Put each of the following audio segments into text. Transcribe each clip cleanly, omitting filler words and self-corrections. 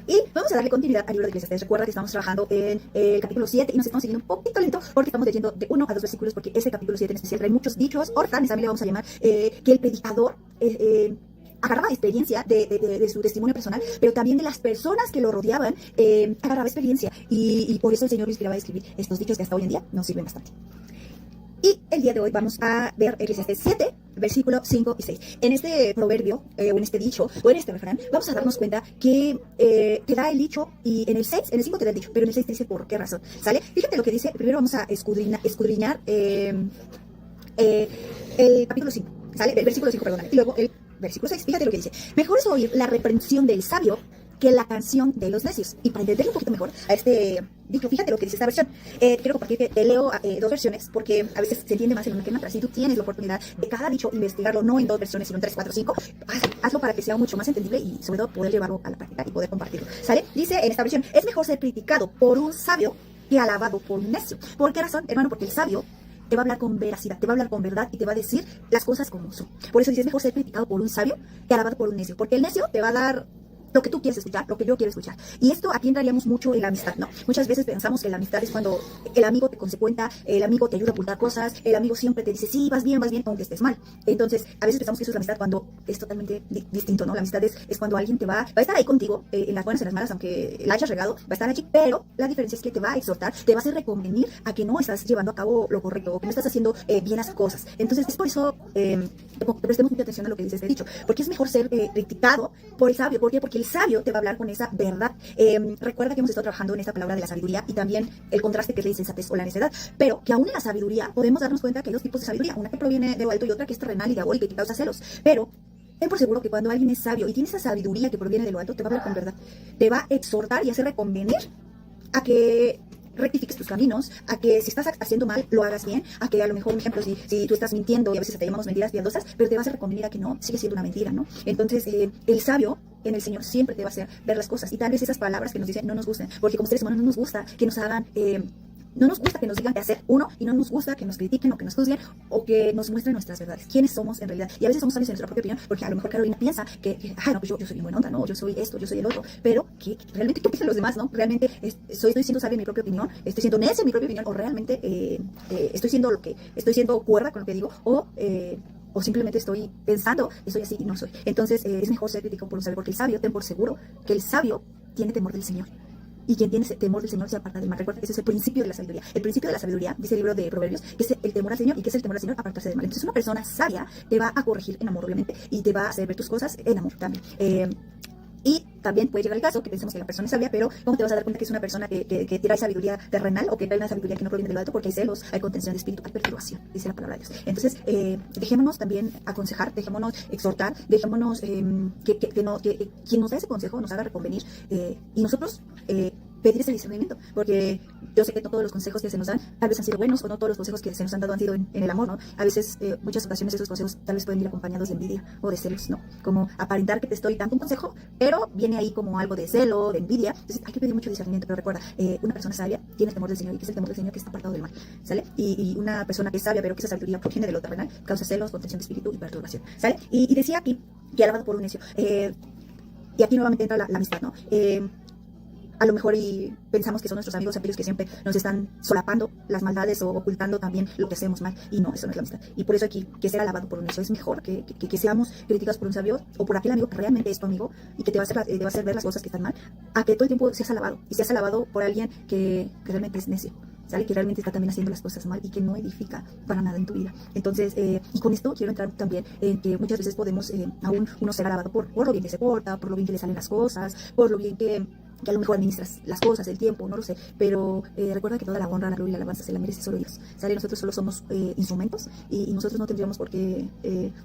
Y vamos a darle continuidad al libro de Eclesiastés. Recuerda que estamos trabajando en el capítulo 7 y nos estamos siguiendo un poquito lento porque estamos leyendo de 1 a 2 versículos, porque ese capítulo 7 en especial trae muchos dichos o refranes, también le vamos a llamar, que el predicador agarraba experiencia de su testimonio personal, pero también de las personas que lo rodeaban, agarraba experiencia, y por eso el Señor lo inspiraba a escribir estos dichos que hasta hoy en día nos sirven bastante. Y el día de hoy vamos a ver Eclesiastés 7, versículo 5 y 6. En este proverbio, o en este dicho, o en este refrán, vamos a darnos cuenta que te da el dicho, y en el 6, en el 5 te da el dicho, pero en el 6 te dice por qué razón, ¿sale? Fíjate lo que dice. Primero vamos a escudriñar el capítulo 5, ¿sale? El versículo 5, perdóname. Y luego el versículo 6, fíjate lo que dice. Mejor es oír la reprensión del sabio que la canción de los necios. Y para entender un poquito mejor a este dicho, fíjate lo que dice esta versión. Quiero compartir que te leo dos versiones, porque a veces se entiende más en una que en otra. Si tú tienes la oportunidad de cada dicho investigarlo, no en 2 versiones, sino en 3, 4, 5, hazlo para que sea mucho más entendible y sobre todo poder llevarlo a la práctica y poder compartirlo, ¿sale? Dice en esta versión: es mejor ser criticado por un sabio que alabado por un necio. ¿Por qué razón, hermano? Porque el sabio te va a hablar con veracidad, te va a hablar con verdad y te va a decir las cosas como son. Por eso dice: es mejor ser criticado por un sabio que alabado por un necio, porque el necio te va a dar lo que tú quieres escuchar, lo que yo quiero escuchar. Y esto aquí entraríamos mucho en la amistad, ¿no? Muchas veces pensamos que la amistad es cuando el amigo te consecuenta, el amigo te ayuda a ocultar cosas, el amigo siempre te dice, sí, vas bien, aunque estés mal. Entonces, a veces pensamos que eso es la amistad cuando es totalmente distinto, ¿no? La amistad es cuando alguien va a estar ahí contigo, en las buenas y en las malas, aunque la hayas regado, va a estar allí, pero la diferencia es que te va a exhortar, te va a hacer reconvenir a que no estás llevando a cabo lo correcto, o que no estás haciendo bien las cosas. Entonces, es por eso prestemos mucha atención a lo que dice este dicho, porque es mejor ser criticado por el sabio. ¿Por qué? Porque el sabio te va a hablar con esa verdad. Recuerda que hemos estado trabajando en esta palabra de la sabiduría y también el contraste que es la insensatez o la necedad, pero que aún en la sabiduría podemos darnos cuenta que hay dos tipos de sabiduría, una que proviene de lo alto y otra que es terrenal y diabólica y que causa celos. Pero ten por seguro que cuando alguien es sabio y tiene esa sabiduría que proviene de lo alto, te va a hablar con verdad, te va a exhortar y hacer reconvenir a que rectifiques tus caminos, a que si estás haciendo mal, lo hagas bien, a que a lo mejor, un ejemplo, si tú estás mintiendo, y a veces te llamamos mentiras piadosas, pero te vas a reconvenir a que no, sigue siendo una mentira, ¿no? Entonces, el sabio en el Señor siempre te va a hacer ver las cosas, y tal vez esas palabras que nos dicen no nos gustan, porque como seres humanos no nos gusta que nos hagan... no nos gusta que nos digan qué hacer, y no nos gusta que nos critiquen o que nos juzguen o que nos muestren nuestras verdades, quiénes somos en realidad. Y a veces somos sabios en nuestra propia opinión, porque a lo mejor Carolina piensa que no, pues yo soy bien buena onda, no, yo soy esto, yo soy el otro, pero que realmente, ¿qué piensan los demás, no? Realmente estoy siendo sabia en mi propia opinión, estoy siendo necia en mi propia opinión, o realmente estoy siendo cuerda con lo que digo, o simplemente estoy pensando, estoy así y no soy. Entonces, es mejor ser crítico por un sabio, porque el sabio, ten por seguro que el sabio tiene temor del Señor. Y quien tiene temor del Señor se aparta del mal. Recuerda que ese es el principio de la sabiduría. El principio de la sabiduría, dice el libro de Proverbios, que es el temor al Señor. ¿Y que es el temor al Señor? Apartarse del mal. Entonces, una persona sabia te va a corregir en amor, obviamente, y te va a hacer ver tus cosas en amor también. Y también puede llegar el caso que pensemos que la persona es sabia, pero ¿cómo te vas a dar cuenta que es una persona que trae sabiduría terrenal o que trae una sabiduría que no proviene del alto? Porque hay celos, hay contención de espíritu, hay perturbación, dice la palabra de Dios. Entonces, dejémonos también aconsejar, dejémonos exhortar, dejémonos que quien nos da ese consejo nos haga reconvenir, y nosotros pedir ese discernimiento, porque yo sé que no todos los consejos que se nos dan tal vez han sido buenos, o no todos los consejos que se nos han dado han sido en el amor, ¿no? A veces, muchas ocasiones esos consejos tal vez pueden ir acompañados de envidia o de celos, ¿no? Como aparentar que te estoy dando un consejo, pero viene ahí como algo de celo, de envidia. Entonces hay que pedir mucho discernimiento, pero recuerda, una persona sabia tiene el temor del Señor, y que es el temor del Señor que está apartado del mal, ¿sale? Y una persona que es sabia, pero que esa sabiduría proviene de lo terrenal, causa celos, contención de espíritu y perturbación, ¿sale? Y decía aquí, que alabado por un necio, y aquí nuevamente entra la amistad, ¿no? A lo mejor y pensamos que son nuestros amigos aquellos que siempre nos están solapando las maldades o ocultando también lo que hacemos mal, y no, eso no es la amistad. Y por eso aquí, que ser alabado por un necio es mejor que seamos criticados por un sabio o por aquel amigo que realmente es tu amigo y que te va a hacer ver las cosas que están mal, a que todo el tiempo seas alabado, y seas alabado por alguien que realmente es necio, ¿sale? Que realmente está también haciendo las cosas mal y que no edifica para nada en tu vida. Entonces, y con esto quiero entrar también en que muchas veces podemos aún uno ser alabado por lo bien que se porta, por lo bien que le salen las cosas, por lo bien que a lo mejor administras las cosas, el tiempo, no lo sé, pero recuerda que toda la honra, la gloria y la alabanza se la merece solo Dios, ¿sale? Nosotros solo somos instrumentos, y nosotros no tendríamos por qué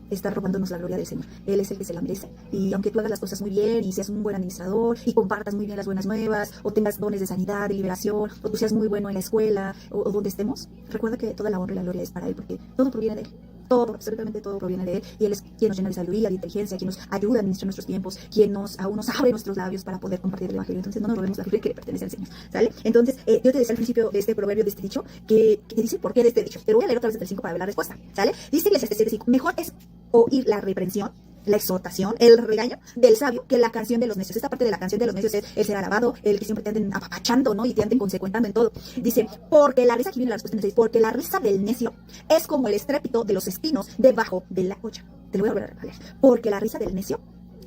estar robándonos la gloria del Señor. Él es el que se la merece, y aunque tú hagas las cosas muy bien y seas un buen administrador y compartas muy bien las buenas nuevas, o tengas dones de sanidad, de liberación, o tú seas muy bueno en la escuela o donde estemos, recuerda que toda la honra y la gloria es para Él, porque todo proviene de Él. Todo, absolutamente todo proviene de Él, y Él es quien nos llena de sabiduría, de inteligencia, quien nos ayuda a administrar nuestros tiempos, quien aún nos abre nuestros labios para poder compartir el Evangelio. Entonces no nos robemos la gloria que le pertenece al Señor, ¿sale? Entonces, yo te decía al principio de este proverbio, de este dicho, que te dice por qué de este dicho. Te lo voy a leer otra vez desde el 5 para ver la respuesta, ¿sale? Dice Eclesiastés 7:5: mejor es oír la reprensión la exhortación, el regaño del sabio que la canción de los necios. Esta parte de la canción de los necios es el ser alabado, el que siempre te anden apapachando, ¿no? Y te anden consecuentando en todo. Dice, porque la risa, aquí viene la respuesta, dice, porque la risa del necio es como el estrépito de los espinos debajo de la olla. Te lo voy a volver a leer. Porque la risa del necio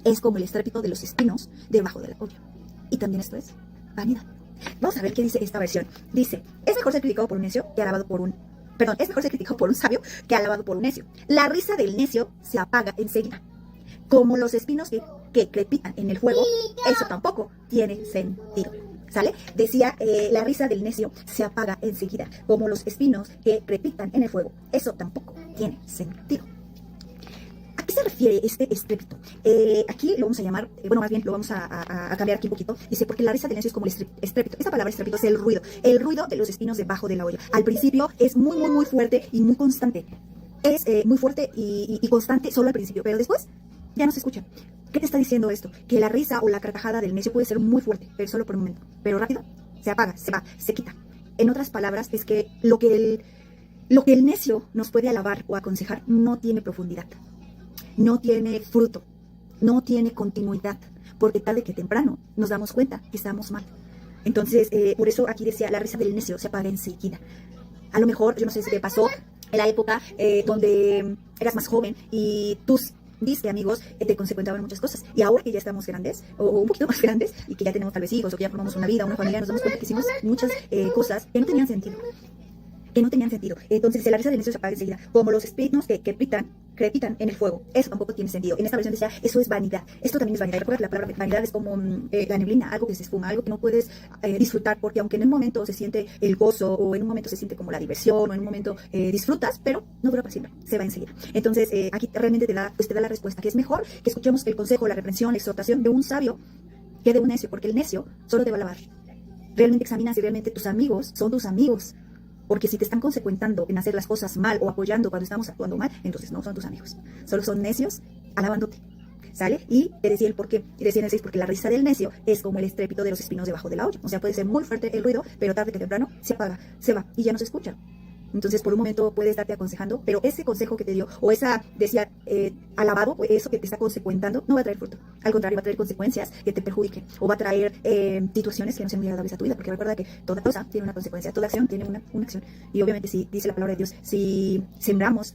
es como el estrépito de los espinos debajo de la olla. Y también esto es vanidad. Vamos a ver qué dice esta versión. Dice, es mejor ser criticado por un necio que alabado por un... Perdón, es mejor ser criticado por un sabio que alabado por un necio. La risa del necio se apaga enseguida. Como los espinos que crepitan en el fuego, eso tampoco tiene sentido. ¿Sale? Decía, la risa del necio se apaga enseguida. Como los espinos que crepitan en el fuego, eso tampoco tiene sentido. ¿A qué se refiere este estrépito? Aquí lo vamos a llamar, bueno, más bien lo vamos a cambiar aquí un poquito. Dice, porque la risa del necio es como el estrépito. Esta palabra estrépito es el ruido de los espinos debajo de la olla. Al principio es muy, muy, muy fuerte y muy constante. Es muy fuerte y constante solo al principio, pero después ya no se escucha. ¿Qué te está diciendo esto? Que la risa o la carcajada del necio puede ser muy fuerte, pero solo por un momento. Pero rápido, se apaga, se va, se quita. En otras palabras, es que lo que el necio nos puede alabar o aconsejar no tiene profundidad. No tiene fruto, no tiene continuidad, porque tarde que temprano nos damos cuenta que estamos mal. Entonces, por eso aquí decía, la risa del necio se apaga enseguida. A lo mejor, yo no sé si te pasó en la época donde eras más joven y tus amigos te consecuentaban muchas cosas. Y ahora que ya estamos grandes, o un poquito más grandes, y que ya tenemos tal vez hijos, o que ya formamos una vida, una familia, nos damos cuenta que hicimos muchas cosas que no tenían sentido. Entonces la risa del necio se apaga enseguida, como los espinos que crepitan en el fuego. Eso tampoco tiene sentido. En esta versión decía, eso es vanidad. Esto también es vanidad. Recuerda que la palabra vanidad es como la neblina, algo que se esfuma, algo que no puedes disfrutar, porque aunque en un momento se siente el gozo, o en un momento se siente como la diversión, o en un momento disfrutas, pero no dura para siempre, se va enseguida. Entonces aquí realmente te da la respuesta, que es mejor que escuchemos el consejo, la reprensión, la exhortación de un sabio que de un necio, porque el necio solo te va a alabar. Realmente examina si realmente tus amigos son tus amigos. Porque si te están consecuentando en hacer las cosas mal o apoyando cuando estamos actuando mal, entonces no son tus amigos. Solo son necios alabándote. ¿Sale? Y te decía el por qué. Y decía en el 6, porque la risa del necio es como el estrépito de los espinos debajo de la olla. O sea, puede ser muy fuerte el ruido, pero tarde que temprano se apaga, se va y ya no se escucha. Entonces, por un momento puede estarte aconsejando, pero ese consejo que te dio, o esa, decía, alabado, o eso que te está consecuentando, no va a traer fruto. Al contrario, va a traer consecuencias que te perjudiquen, o va a traer situaciones que no sean muy agradables a tu vida, porque recuerda que toda cosa tiene una consecuencia, toda acción tiene una acción. Y obviamente, si dice la palabra de Dios, si sembramos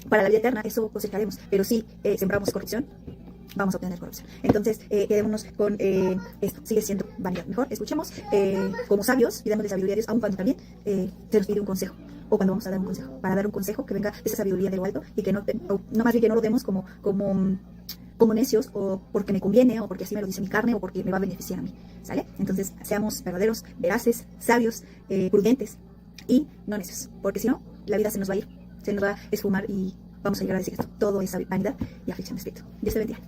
para la vida eterna, eso cosecharemos. Pero si sembramos corrupción, vamos a obtener corrupción. Entonces, quedémonos con esto. Sigue siendo vanidad. Mejor escuchemos como sabios, pidámosle sabiduría a Dios, aun cuando también se nos pide un consejo. O cuando vamos a dar un consejo. Para dar un consejo que venga de esa sabiduría de lo alto y que no más bien que no lo demos como necios, o porque me conviene, o porque así me lo dice mi carne, o porque me va a beneficiar a mí. ¿Sale? Entonces, seamos verdaderos, veraces, sabios, prudentes y no necios. Porque si no, la vida se nos va a ir, se nos va a esfumar y vamos a llegar a decir esto. Todo es vanidad y aflicción de espíritu. Dios te bendiga.